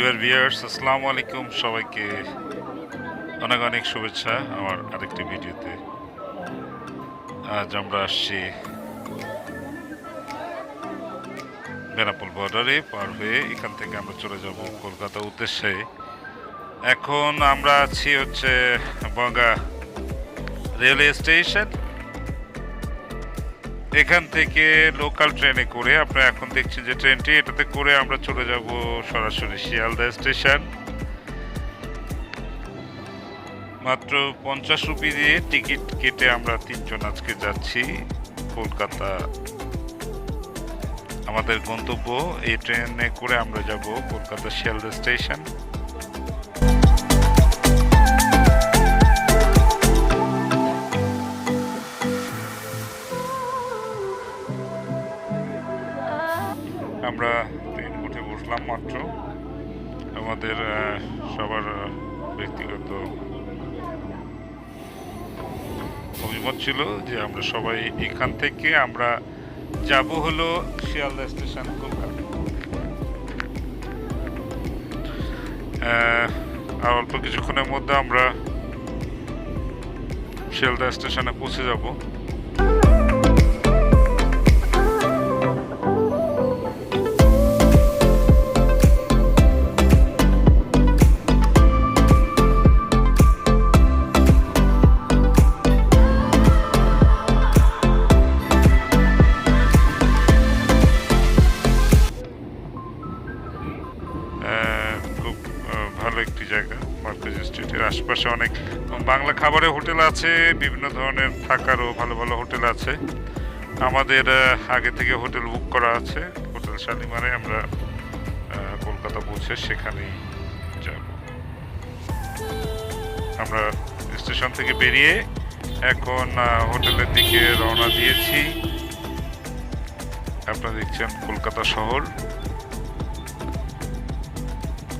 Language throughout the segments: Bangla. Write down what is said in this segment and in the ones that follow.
ডিয়ার ভিউয়ার্স, আসসালামু আলাইকুম। সবাইকে অনেক অনেক শুভেচ্ছা আমার আরেকটি ভিডিওতে। আজ আমরা আসছি বেনাপোল বর্ডারে পার হয়ে, এখান থেকে আমরা চলে যাব কলকাতা উদ্দেশ্যে। এখন আমরা আছি হচ্ছে বঙ্গা রেলওয়ে স্টেশন। এখান থেকে লোকাল ট্রেনে করে, আপনারা এখন দেখছেন যে ট্রেনটি, এটাতে করে আমরা চলে যাব সরাসরি শিয়ালদা স্টেশন। মাত্র 50 রুপি দিয়ে টিকিট কেটে আমরা তিনজন আজকে যাচ্ছি কলকাতা। আমাদের গন্তব্য, এই ট্রেনে করে আমরা যাব কলকাতা শিয়ালদা স্টেশন। আমরা ট্রেন উঠে বসলাম মাত্র। আমাদের সবার ব্যক্তিগত অভিমত ছিল যে আমরা সবাই এখান থেকে আমরা যাব হলো শিয়ালদা স্টেশন কলকাতা। আর অল্প কিছুক্ষণের মধ্যে আমরা শিয়ালদা স্টেশনে পৌঁছে যাব। খুব ভালো একটি জায়গা। মার্কেজ স্ট্রিটের আশপাশে অনেক বাংলা খাবারের হোটেল আছে, বিভিন্ন ধরনের থাকারও ভালো ভালো হোটেল আছে। আমাদের আগে থেকে হোটেল বুক করা আছে, হোটেল শালিমারে। আমরা কলকাতা পৌঁছে সেখানেই যাব। আমরা স্টেশন থেকে বেরিয়ে এখন হোটেলের দিকে রওনা দিয়েছি। আপনারা দেখছেন কলকাতা শহর।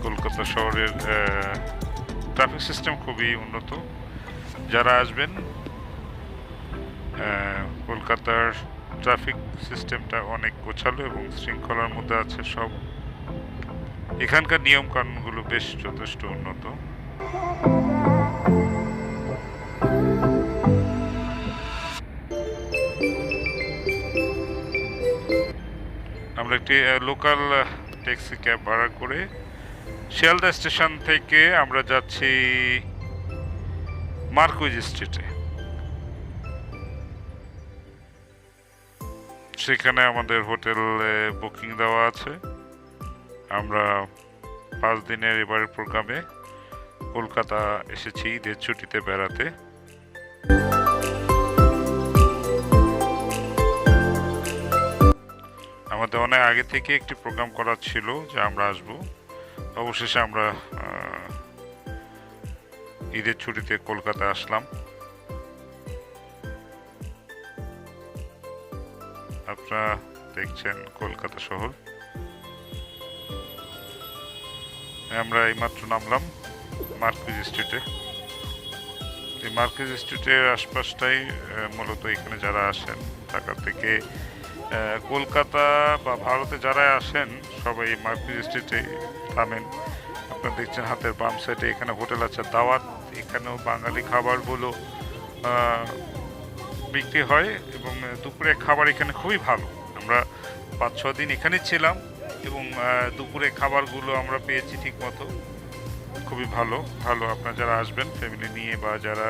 কলকাতা শহরের ট্রাফিক সিস্টেম খুবই উন্নত। যারা আসবেন, কলকাতার ট্রাফিক সিস্টেমটা অনেক গোছালো এবং শৃঙ্খলার মধ্যে আছে সব। এখানকার নিয়ম কানুনগুলো বেশ যথেষ্ট উন্নত। আমরা একটি লোকাল ট্যাক্সি ক্যাব ভাড়া করে শিয়ালদা স্টেশন থেকে আমরা যাচ্ছি মার্কুইজ স্ট্রিটে। সেখানে আমাদের হোটেলে বুকিং দেওয়া আছে। আমরা 5 দিনের এবারের প্রোগ্রামে কলকাতা এসেছি ঈদের ছুটিতে বেড়াতে। আমাদের অনেক আগে থেকে একটি প্রোগ্রাম করা ছিল যে আমরা আসবো। অবশেষে আমরা ঈদের ছুটিতে কলকাতা আসলাম। আপনারা দেখছেন কলকাতা শহর। আমরা এইমাত্র নামলাম মার্কুইজ স্ট্রিটে। এই মার্কুইজ স্ট্রিটের আশপাশটাই মূলত এখানে যারা আসেন ঢাকা থেকে, কলকাতা বা ভারতে যারা আসেন সবাই মার্কুইজ স্ট্রিটে থামেন। আপনারা দেখছেন হাতের বাম সাইডে এখানে হোটেল আছে দাওয়াত। এখানেও বাঙালি খাবারগুলো বিক্রি হয় এবং দুপুরে খাবার এখানে খুবই ভালো। আমরা 5-6 দিন এখানে ছিলাম এবং দুপুরে খাবারগুলো আমরা পেয়েছি ঠিক মতো, খুবই ভালো ভালো। আপনারা যারা আসবেন ফ্যামিলি নিয়ে বা যারা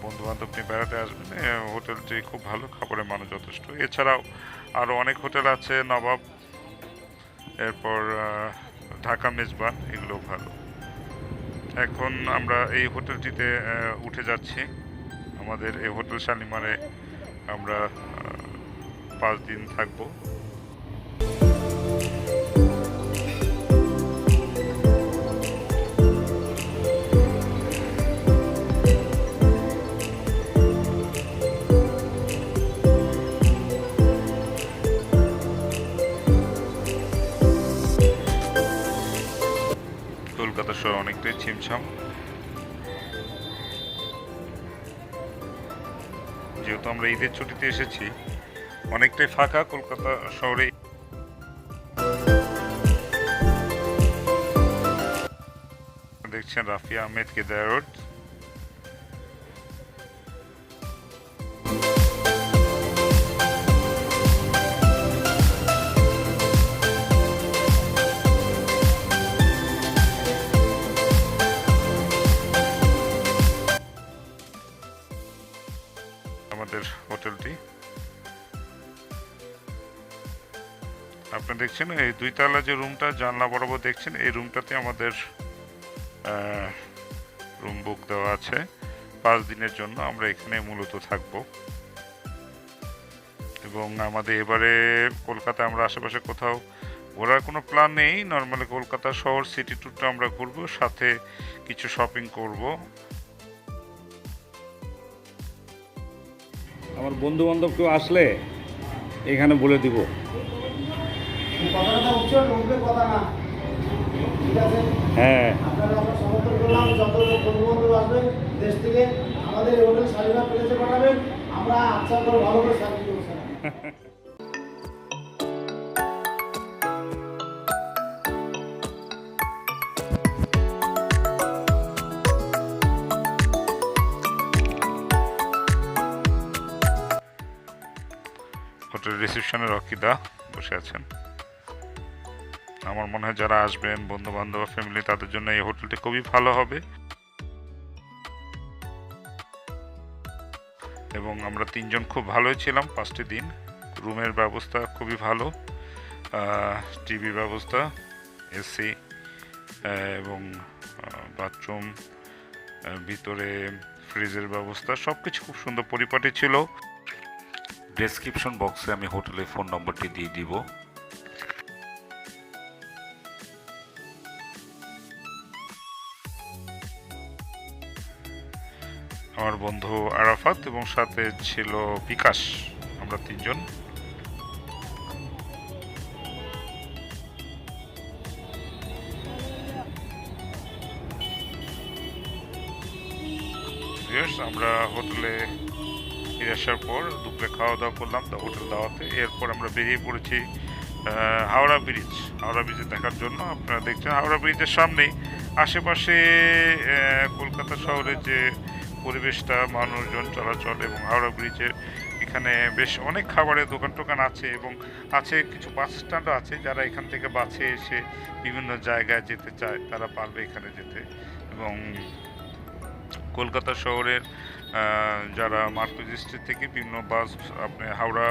বন্ধু বান্ধব নিয়ে বেড়াতে আসবেন, হোটেলটি খুব ভালো, খাবারের মান যথেষ্ট। এছাড়াও আরও অনেক হোটেল আছে, নবাব, এরপর ঢাকা মেজবান, এগুলো ভালো। এখন আমরা এই হোটেলটিতে উঠে যাচ্ছি। আমাদের এই হোটেল শালিমারে আমরা 5 দিন থাকবো। কলকাতা শহর অনেকটাই ছিমছাম, যেহেতু আমরা ঈদের ছুটিতে এসেছি। অনেকটাই ফাঁকা কলকাতা শহরে। দেখছেন রাফিয়া আহমেদ কেদার রোড। আমাদের হোটেলটি আপনি দেখছেন এই 2 তলা যে রুমটা জানলা বরাবর দেখছেন, এই রুমটাতে আমাদের রুম বুক দেওয়া আছে 5 দিনের জন্য। আমরা এখানে মূলত থাকব এবং আমাদের এবারে কলকাতা আমরা আশেপাশে কোথাও ঘোরার কোনো প্ল্যান নেই। নর্মালি কলকাতা শহর সিটি ট্যুরটা আমরা ঘুরবো, সাথে কিছু শপিং করব। আমার বন্ধু বান্ধব কেউ আসলে এখানে বলে দিব। কথাটা উচ্চারণ উঠবে কথা না, ঠিক আছে? হ্যাঁ, আপনারা আমরা সমর্থন করলাম, যত বন্ধু বান্ধব আসবে দেশ থেকে আমাদের এই হোটেল শালিমার প্লেসে পাঠাবেন, আমরা আচ্ছা করে ভালো করে সার্ভিস করবো স্যার। হোটেল রিসেপশনে রকিদা বসে আছেন। আমার মনে হয় যারা আসবেন বন্ধু বান্ধব ফ্যামিলি তাদের জন্য এই হোটেলটি খুবই ভালো হবে। এবং আমরা 3 জন খুব ভালোই ছিলাম 5টি দিন। রুমের ব্যবস্থা খুবই ভালো, টিভি ব্যবস্থা, এসি এবং বাথরুম, ভিতরে ফ্রিজের ব্যবস্থা, সব কিছু খুব সুন্দর পরিপাটি ছিল। ডেসক্রিপশন বক্সে আমি হোটেলের ফোন নম্বরটি দিয়ে দিব। আমার বন্ধু আরাফাত এবং সাথে ছিল বিকাশ, আমরা 3 জন। আমরা হোটেলে ফিরে আসার পর দুপুরে খাওয়া দাওয়া করলাম হোটেল দাওয়াতে। এরপর আমরা বেরিয়ে পড়েছি হাওড়া ব্রিজে দেখার জন্য। আপনারা দেখছেন হাওড়া ব্রিজের সামনেই আশেপাশে কলকাতা শহরের যে পরিবেশটা, মানুষজন চলাচল এবং হাওড়া ব্রিজের এখানে বেশ অনেক খাবারের দোকান টোকান আছে এবং আছে কিছু বাস স্ট্যান্ডও আছে। যারা এখান থেকে বাসে এসে বিভিন্ন জায়গায় যেতে চায় তারা পারবে এখানে যেতে। এবং কলকাতা শহরের যারা মার্কেট স্ট্রিট থেকে বিভিন্ন বাস আপনি হাওড়া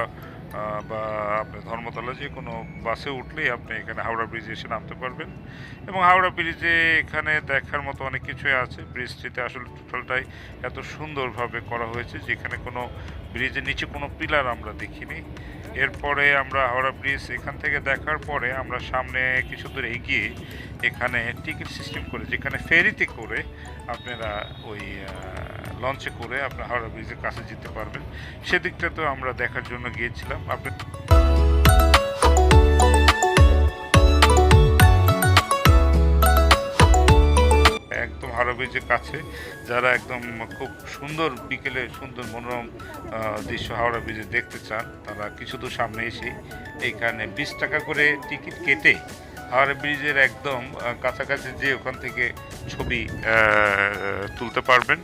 বা আপনি ধর্মতলা যে কোনো বাসে উঠলেই আপনি এখানে হাওড়া ব্রিজে এসে নামতে পারবেন। এবং হাওড়া ব্রিজে এখানে দেখার মতো অনেক কিছুই আছে। ব্রিজটিতে আসলে টোটালটাই এত সুন্দরভাবে করা হয়েছে যেখানে কোনো ব্রিজের নিচে কোনো পিলার আমরা দেখিনি। এরপরে আমরা হাওড়া ব্রিজ এখান থেকে দেখার পরে আমরা সামনে কিছু দূর এগিয়ে এখানে টিকিট সিস্টেম করে, যেখানে ফেরিতে করে আপনারা ওই লঞ্চে করে আপনার হাওড়া ব্রিজের কাছে যেতে পারবেন। সেদিকটা তো আমরা দেখার জন্য গিয়েছিলাম। আপনি একদম হাওড়া ব্রিজের কাছে যারা একদম খুব সুন্দর বিকেলে সুন্দর মনোরম দৃশ্য হাওড়া ব্রিজে দেখতে চান, তারা কিছু দূর সামনে এসে এইখানে 20 টাকা করে টিকিট কেটে হাওড়া ব্রিজের একদম কাছাকাছি যে ওখান থেকে ছবি তুলতে পারবেন।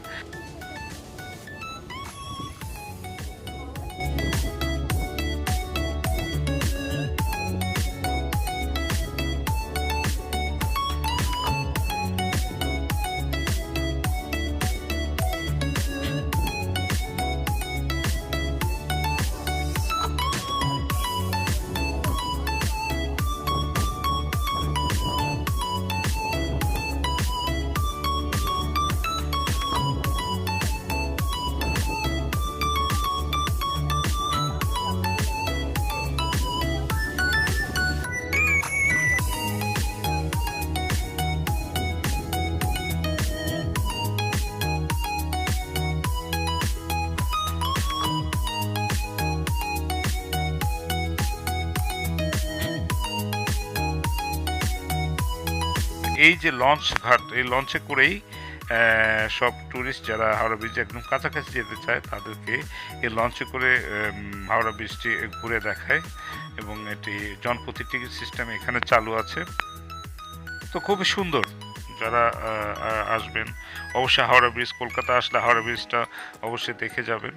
এই যে লঞ্চ ঘাট, এই লঞ্চে করেই সব ট্যুরিস্ট যারা হাওড়া ব্রিজে একদম কাছাকাছি যেতে চায় তাদেরকে এই লঞ্চে করে হাওড়া ব্রিজটি ঘুরে দেখায় এবং এটি জনপ্রতি টিকিট সিস্টেম এখানে চালু আছে। তো খুবই সুন্দর যারা আসবেন অবশ্যই হাওড়া ব্রিজ, কলকাতা আসলে হাওড়া ব্রিজটা অবশ্যই দেখে যাবেন।